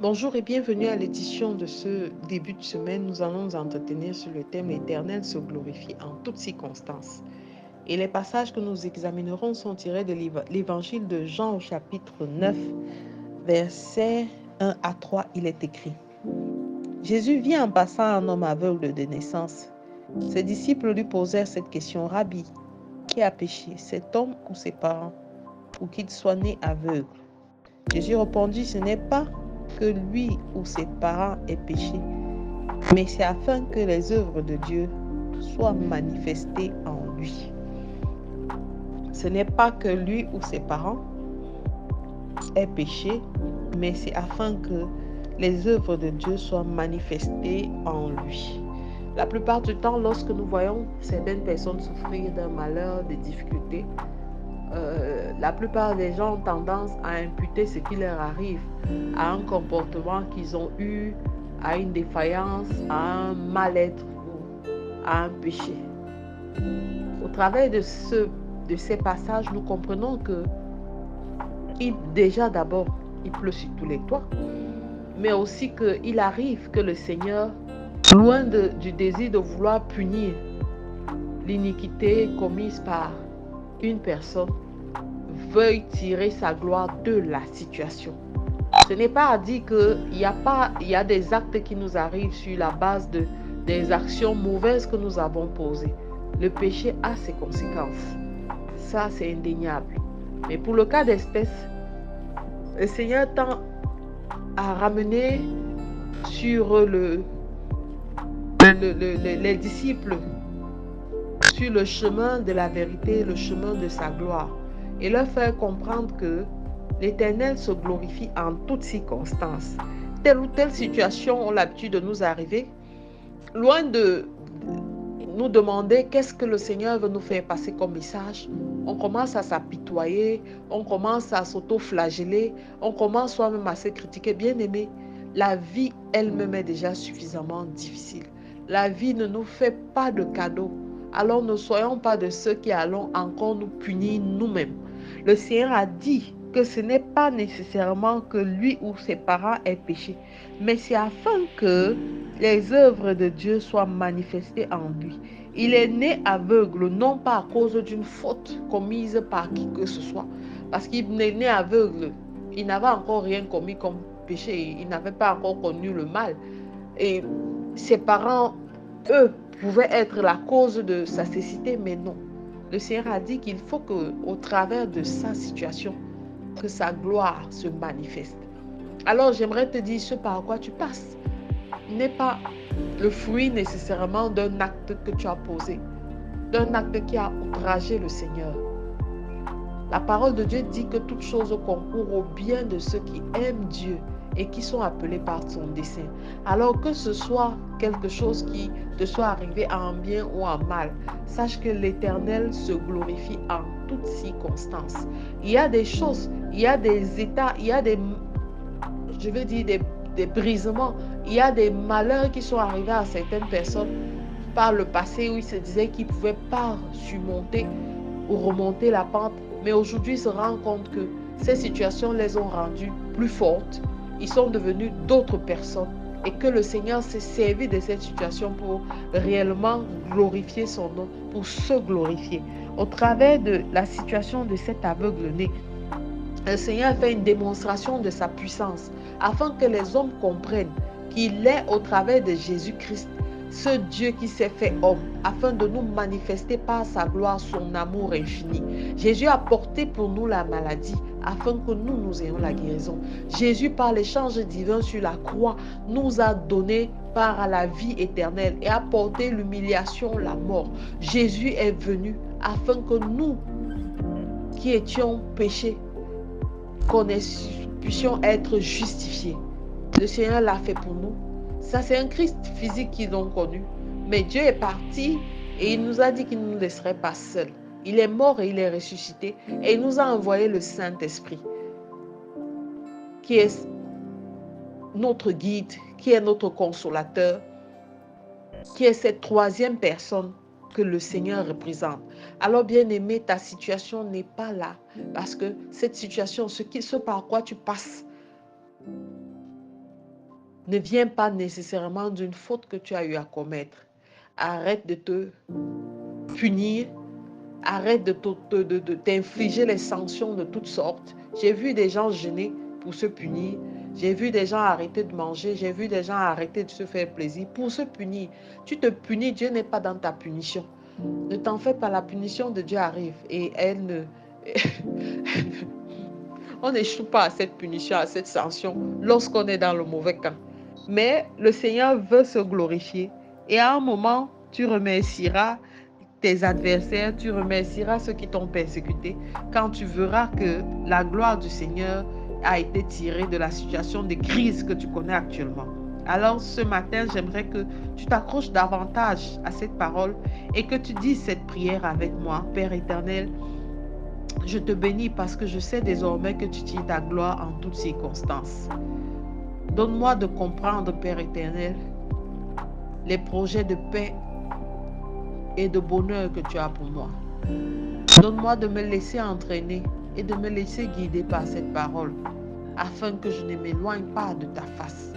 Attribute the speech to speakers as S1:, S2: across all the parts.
S1: Bonjour et bienvenue à l'édition de ce début de semaine. Nous allons nous entretenir sur le thème L'Éternel se glorifie en toutes circonstances. Et les passages que nous examinerons sont tirés de l'évangile de Jean au chapitre 9, versets 1 à 3. Il est écrit: Jésus vit en passant un homme aveugle de naissance. Ses disciples lui posèrent cette question: Rabbi, qui a péché, cet homme ou ses parents, pour qu'il soit né aveugle? Jésus répondit: Ce n'est pas que lui ou ses parents aient péché, mais c'est afin que les œuvres de Dieu soient manifestées en lui. Ce n'est pas que lui ou ses parents aient péché, mais c'est afin que les œuvres de Dieu soient manifestées en lui. La plupart du temps, lorsque nous voyons certaines personnes souffrir d'un malheur, des difficultés, la plupart des gens ont tendance à imputer ce qui leur arrive à un comportement qu'ils ont eu, à une défaillance, à un mal-être ou à un péché. Au travers de ces passages, nous comprenons que déjà d'abord, il pleut sur tous les toits, mais aussi qu'il arrive que le Seigneur, loin du désir de vouloir punir l'iniquité commise par une personne, veuille tirer sa gloire de la situation. Ce n'est pas à dire qu'il y a des actes qui nous arrivent sur la base des actions mauvaises que nous avons posées. Le péché a ses conséquences. Ça, c'est indéniable. Mais pour le cas d'espèce, le Seigneur tend à ramener sur les disciples sur le chemin de la vérité, le chemin de sa gloire, et leur faire comprendre que l'Éternel se glorifie en toutes circonstances. Telle ou telle situation a l'habitude de nous arriver, loin de nous demander qu'est-ce que le Seigneur veut nous faire passer comme message, on commence à s'apitoyer, on commence à s'auto-flageller, on commence soi-même à se critiquer. Bien aimé, la vie elle-même est déjà suffisamment difficile. La vie ne nous fait pas de cadeaux. Alors ne soyons pas de ceux qui allons encore nous punir nous-mêmes. Le Seigneur a dit que ce n'est pas nécessairement que lui ou ses parents aient péché, mais c'est afin que les œuvres de Dieu soient manifestées en lui. Il est né aveugle, non pas à cause d'une faute commise par qui que ce soit, parce qu'il est né aveugle. Il n'avait encore rien commis comme péché, il n'avait pas encore connu le mal. Et ses parents, eux, pouvaient être la cause de sa cécité, mais non. Le Seigneur a dit qu'il faut qu'au travers de sa situation, que sa gloire se manifeste. Alors j'aimerais te dire ce par quoi tu passes n'est pas le fruit nécessairement d'un acte que tu as posé, d'un acte qui a outragé le Seigneur. La parole de Dieu dit que toute chose concourt au bien de ceux qui aiment Dieu et qui sont appelés par son dessein. Alors que ce soit quelque chose qui te soit arrivé en bien ou en mal, sache que l'Éternel se glorifie en toutes circonstances. Il y a des choses, il y a des états, il y a des brisements, il y a des malheurs qui sont arrivés à certaines personnes par le passé où ils se disaient qu'ils ne pouvaient pas surmonter ou remonter la pente, mais aujourd'hui ils se rendent compte que ces situations les ont rendues plus fortes, ils sont devenus d'autres personnes et que le Seigneur s'est servi de cette situation pour réellement glorifier son nom, pour se glorifier. Au travers de la situation de cet aveugle-né, le Seigneur fait une démonstration de sa puissance afin que les hommes comprennent qu'il est au travers de Jésus-Christ, ce Dieu qui s'est fait homme, afin de nous manifester par sa gloire son amour infini. Jésus a porté pour nous la maladie afin que nous ayons la guérison. Jésus, par l'échange divin sur la croix, nous a donné part à la vie éternelle et a porté l'humiliation, la mort. Jésus est venu afin que nous, qui étions péchés, puissions être justifiés. Le Seigneur l'a fait pour nous. Ça, c'est un Christ physique qu'ils ont connu. Mais Dieu est parti et il nous a dit qu'il ne nous laisserait pas seuls. Il est mort et il est ressuscité. Et il nous a envoyé le Saint-Esprit, qui est notre guide, qui est notre consolateur, qui est cette troisième personne que le Seigneur représente. Alors, bien-aimé, ta situation n'est pas là parce que cette situation, ce par quoi tu passes, ne vient pas nécessairement d'une faute que tu as eu à commettre. Arrête de te punir, arrête de t'infliger les sanctions de toutes sortes. J'ai vu des gens gêner pour se punir. J'ai vu des gens arrêter de manger. J'ai vu des gens arrêter de se faire plaisir pour se punir. Tu te punis, Dieu n'est pas dans ta punition. Ne t'en fais pas, la punition de Dieu arrive et elle ne... On n'échoue pas à cette punition, à cette sanction lorsqu'on est dans le mauvais camp. Mais le Seigneur veut se glorifier et à un moment, tu remercieras tes adversaires, tu remercieras ceux qui t'ont persécuté quand tu verras que la gloire du Seigneur a été tirée de la situation de crise que tu connais actuellement. Alors ce matin, j'aimerais que tu t'accroches davantage à cette parole et que tu dises cette prière avec moi. Père éternel, je te bénis parce que je sais désormais que tu tires ta gloire en toutes circonstances. Donne-moi de comprendre, Père éternel, les projets de paix et de bonheur que tu as pour moi. Donne-moi de me laisser entraîner et de me laisser guider par cette parole, afin que je ne m'éloigne pas de ta face.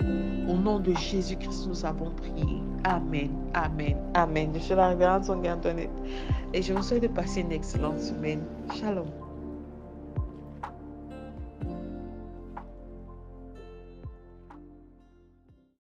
S1: Au nom de Jésus-Christ, nous avons prié. Amen, amen, amen. Je suis la révérende Songa Antoinette et je vous souhaite de passer une excellente semaine. Shalom.